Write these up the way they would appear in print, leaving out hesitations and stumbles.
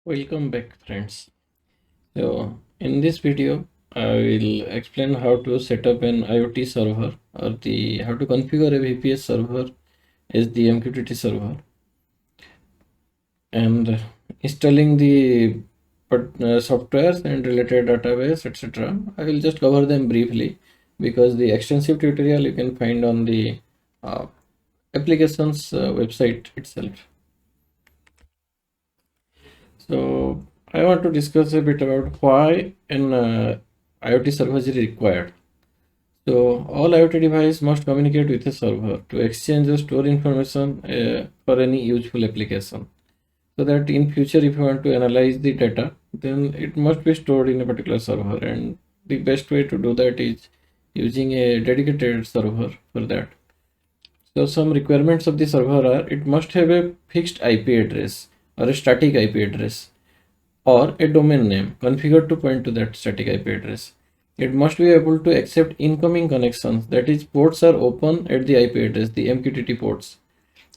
Welcome back, friends. So, in this video, I will explain how to set up an IoT server or the how to configure a VPS server as the MQTT server and installing the softwares and related database, etc. I will just cover them briefly because the extensive tutorial you can find on the uh, application's website itself. So I want to discuss a bit about why an IoT server is required. So all IoT devices must communicate with a server to exchange or store information for any useful application. So that in future, if you want to analyze the data, then it must be stored in a particular server, and the best way to do that is using a dedicated server for that. So some requirements of the server are it must have a fixed IP address or a static IP address or a domain name configured to point to that static IP address. It must be able to accept incoming connections, that is, ports are open at the IP address, the MQTT ports.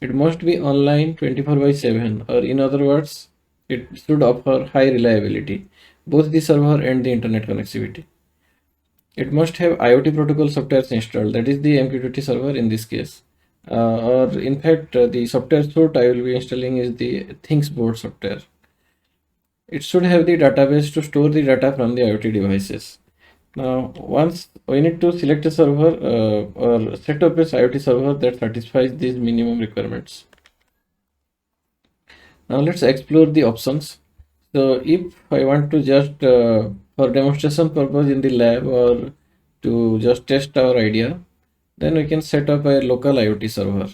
It must be online 24 by 7, or in other words, it should offer high reliability, both the server and the internet connectivity. It must have IoT protocol softwares installed, that is the MQTT server in this case. Or in fact, the software suite I will be installing is the ThingsBoard software. It should have the database to store the data from the IoT devices. Now, once we need to select a server or set up a IoT server that satisfies these minimum requirements. Now, let's explore the options. So, if I want to just for demonstration purpose in the lab or to just test our idea, then we can set up a local IoT server.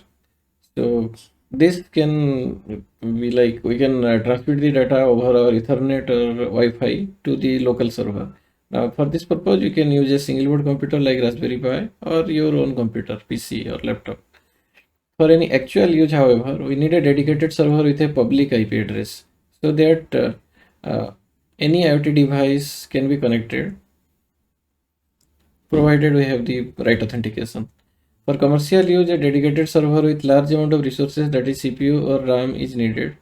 So this can be like we can transmit the data over our Ethernet or Wi-Fi to the local server. Now for this purpose, you can use a single board computer like Raspberry Pi or your own computer, PC or laptop. For any actual use, however, we need a dedicated server with a public IP address so that any IoT device can be connected provided we have the right authentication. For commercial use, a dedicated server with large amount of resources, that is CPU or RAM, is needed.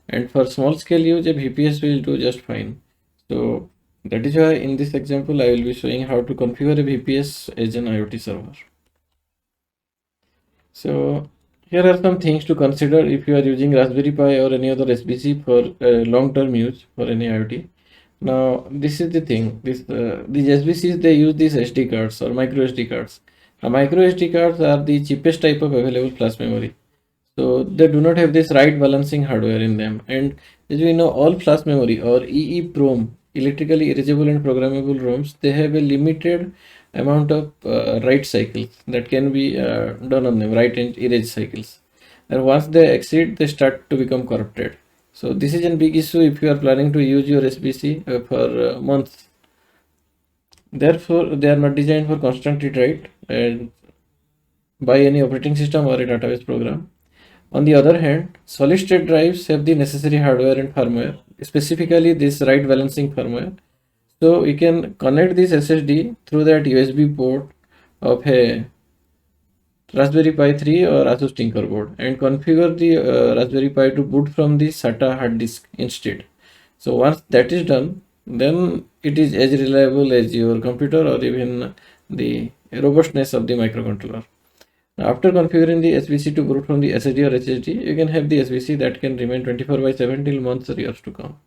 And for small scale use, a VPS will do just fine. So that is why in this example, I will be showing how to configure a VPS as an IoT server. So here are some things to consider if you are using Raspberry Pi or any other SBC for long-term use for any IoT. Now this is the thing. These SBCs, they use these SD cards or micro SD cards. Now micro SD cards are the cheapest type of available flash memory. So they do not have this write balancing hardware in them. And as we know, all flash memory or EEPROM, electrically erasable and programmable ROMs, they have a limited amount of write cycles that can be done on them, write and erase cycles. And once they exceed, they start to become corrupted. So this is a big issue if you are planning to use your SBC for months. Therefore, they are not designed for constant read write and by any operating system or a database program. On the other hand, solid state drives have the necessary hardware and firmware, specifically this write balancing firmware. So we can connect this SSD through that USB port of a Raspberry Pi 3 or Asus Tinkerboard and configure the Raspberry Pi to boot from the SATA hard disk instead. So once that is done, then it is as reliable as your computer or even the robustness of the microcontroller. Now, after configuring the SBC to boot from the SSD or HDD, you can have the SBC that can remain 24 by 7 till months or years to come.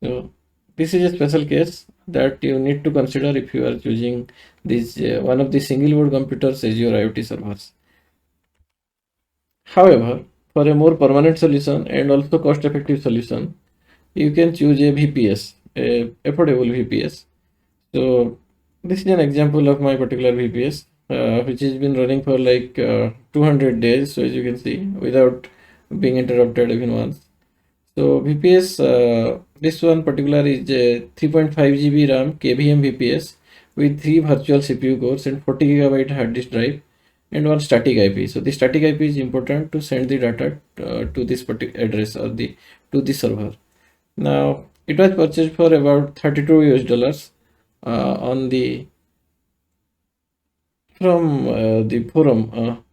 So this is a special case that you need to consider if you are choosing this one of the single board computers as your IoT servers. However, for a more permanent solution and also cost effective solution, you can choose a VPS, a affordable VPS. So this is an example of my particular VPS, which has been running for like 200 days. So as you can see, without being interrupted even once. So VPS, this one particular is a 3.5 GB RAM KVM VPS with 3 virtual CPU cores and 40 GB hard disk drive and one static IP. So the static IP is important to send the data to this particular address or to the server. Now it was purchased for about 32 US dollars on the from the forum,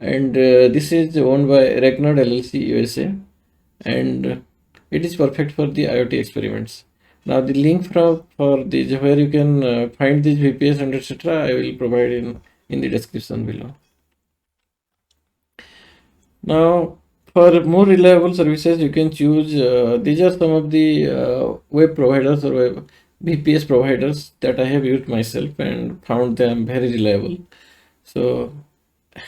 and this is owned by Regnard LLC USA, and it is perfect for the IoT experiments. Now the link for the where you can find this VPS and etc. I will provide in the description below. Now, for more reliable services, you can choose. These are some of the web providers or web VPS providers that I have used myself and found them very reliable. So,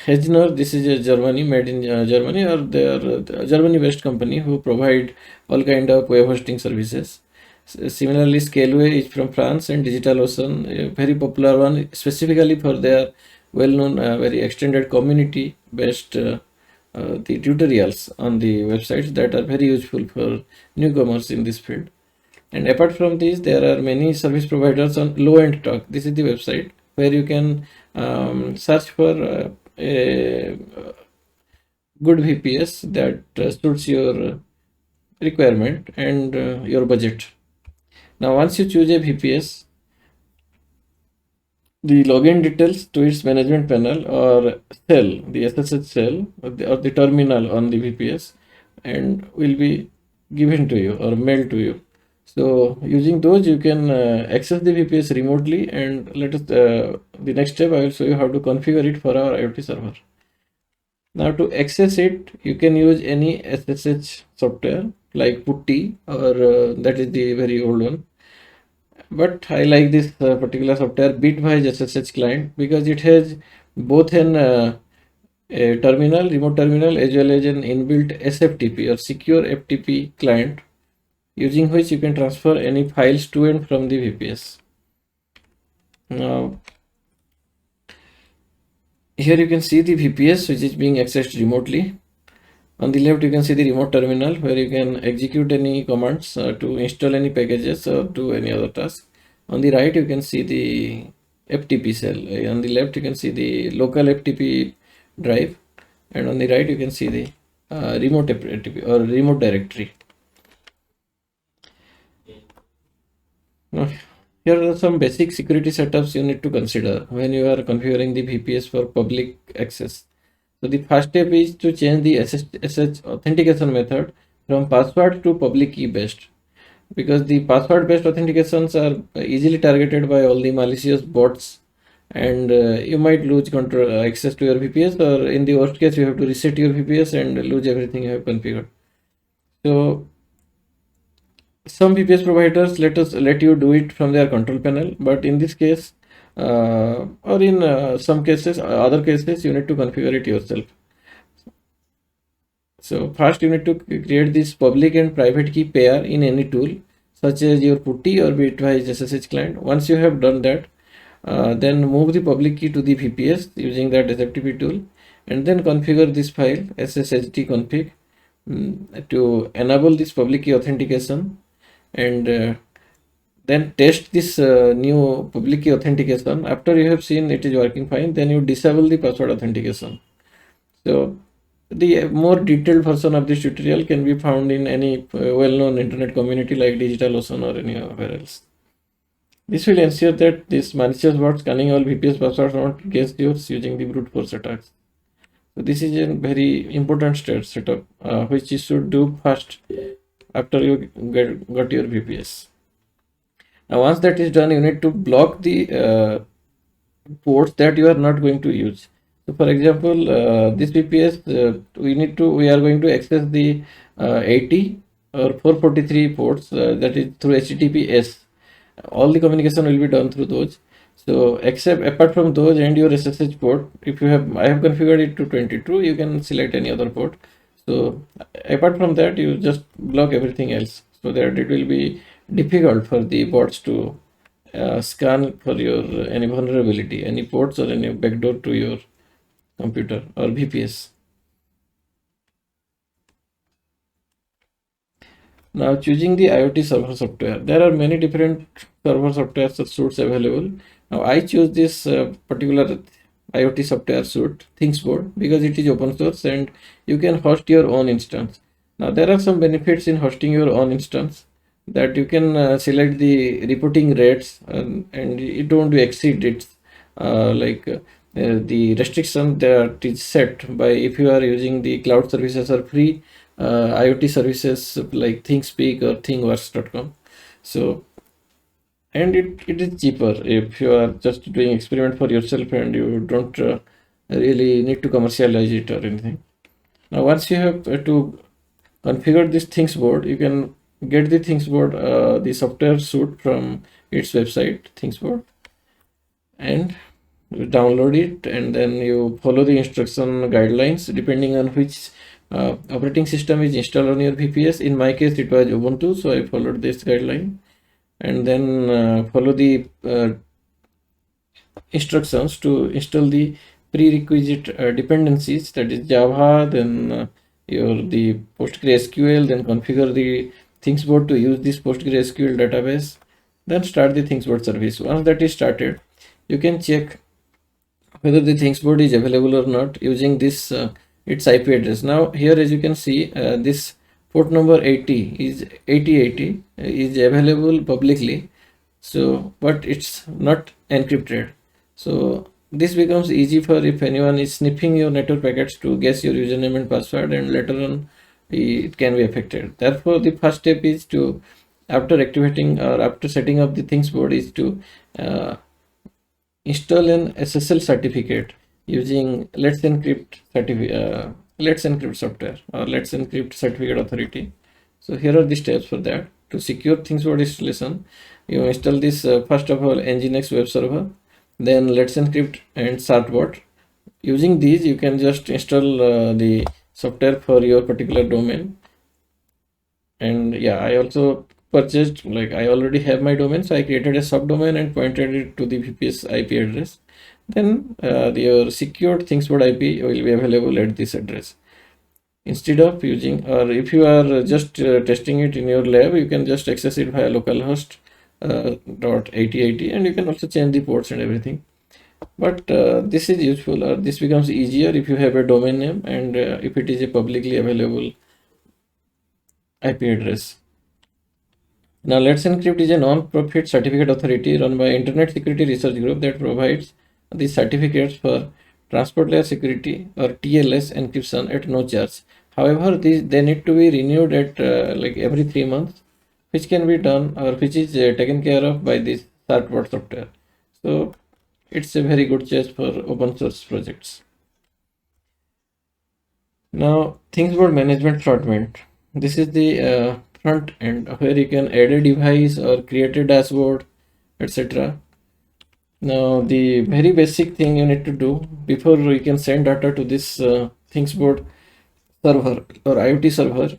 Hegner, this is a Germany, made in Germany, or they are a Germany-based company who provide all kind of web hosting services. Similarly, Scaleway is from France, and DigitalOcean, a very popular one, specifically for their well-known, very extended community-based the tutorials on the websites that are very useful for newcomers in this field. And apart from these, there are many service providers on low-end talk. This is the website where you can search for a good VPS that suits your requirement and your budget. Now, once you choose a VPS, the login details to its management panel or cell, the SSH cell or the terminal on the VPS, and will be given to you or mailed to you. So using those, you can access the VPS remotely. And let us the next step, I will show you how to configure it for our IoT server. Now to access it, you can use any SSH software like Putty or that is the very old one. But I like this particular software Bitwise SSH client because it has both a terminal, remote terminal, as well as an inbuilt SFTP or secure FTP client, using which you can transfer any files to and from the VPS. Now, here you can see the VPS which is being accessed remotely. On the left, you can see the remote terminal where you can execute any commands to install any packages or do any other task. On the right, you can see the FTP cell. On the left, you can see the local FTP drive, and on the right, you can see the remote FTP or remote directory. Now, here are some basic security setups you need to consider when you are configuring the VPS for public access. So the first step is to change the SSH authentication method from password to public key based, because the password based authentications are easily targeted by all the malicious bots, and you might lose control access to your VPS, or in the worst case you have to reset your VPS and lose everything you have configured. So some VPS providers let you do it from their control panel, but in this case or in some cases, other cases, you need to configure it yourself. So first you need to create this public and private key pair in any tool such as your Putty or Bitwise SSH client. Once you have done that, then move the public key to the VPS using that SFTP tool, and then configure this file sshd config to enable this public key authentication, and then test this new public key authentication. After you have seen it is working fine, then you disable the password authentication. So the more detailed version of this tutorial can be found in any well-known internet community like DigitalOcean or anywhere else. This will ensure that this malicious bot scanning all VPS passwords won't guess yours using the brute force attacks. So this is a very important setup which you should do first after you got your VPS. Now once that is done, you need to block the ports that you are not going to use. So for example, this VPS we are going to access the 80 or 443 ports that is through HTTPS. All the communication will be done through those. So except apart from those and your SSH port, if you have, I have configured it to 22, you can select any other port. So apart from that, you just block everything else so that it will be difficult for the bots to scan for your any vulnerability, any ports or any backdoor to your computer or VPS. Now choosing the IoT server software, there are many different server software suites available. Now I choose this particular IoT software suite ThingsBoard because it is open source and you can host your own instance. Now there are some benefits in hosting your own instance, that you can select the reporting rates and it won't exceed it, the restriction that is set by if you are using the cloud services are free IoT services like ThingsSpeak or ThingWorks.com. So, and it is cheaper if you are just doing experiment for yourself and you don't really need to commercialize it or anything. Now, once you have to configure this ThingsBoard, you can get the ThingsBoard, the software suite from its website, ThingsBoard, and you download it, and then you follow the instruction guidelines depending on which operating system is installed on your VPS. In my case, it was Ubuntu, so I followed this guideline, and then follow the instructions to install the prerequisite dependencies, that is Java, then your the PostgreSQL, then configure the ThingsBoard to use this PostgreSQL database, then start the ThingsBoard service. Once that is started, you can check whether the ThingsBoard is available or not using this its IP address. Now here, as you can see, this port number 8080 is available publicly, so but it's not encrypted. So this becomes easy for if anyone is sniffing your network packets to guess your username and password, and later on it can be affected. Therefore, the first step is to, after activating or after setting up the ThingsBoard, is to install an SSL certificate using Let's Encrypt software or Let's Encrypt certificate authority. So here are the steps for that. To secure ThingsBoard installation, you install this first of all Nginx web server, then Let's Encrypt and Certbot. Using these, you can just install the software for your particular domain. And yeah, I also purchased, like I already have my domain, so I created a subdomain and pointed it to the VPS IP address. Then your secured ThingsBoard IP will be available at this address. Instead of using, or if you are just testing it in your lab, you can just access it via localhost .8080, and you can also change the ports and everything. But this is useful, or this becomes easier if you have a domain name and if it is a publicly available IP address. Now, Let's Encrypt is a non-profit certificate authority run by Internet Security Research Group that provides the certificates for transport layer security or TLS encryption at no charge. However, they need to be renewed at like every 3 months, which can be done or which is taken care of by this Certbot software. So it's a very good choice for open source projects. Now, ThingsBoard management fragment. This is the front end where you can add a device or create a dashboard, etc. Now, the very basic thing you need to do before you can send data to this ThingsBoard server or IoT server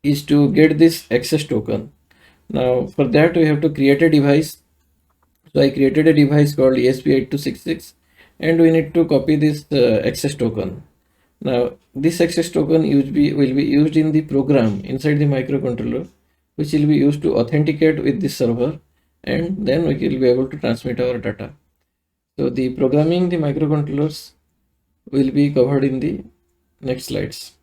is to get this access token. Now, for that, we have to create a device. So I created a device called ESP8266, and we need to copy this access token. Now, this access token will be used in the program inside the microcontroller, which will be used to authenticate with this server, and then we will be able to transmit our data. So the programming the microcontrollers will be covered in the next slides.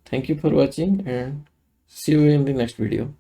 Thank you for watching, and see you in the next video.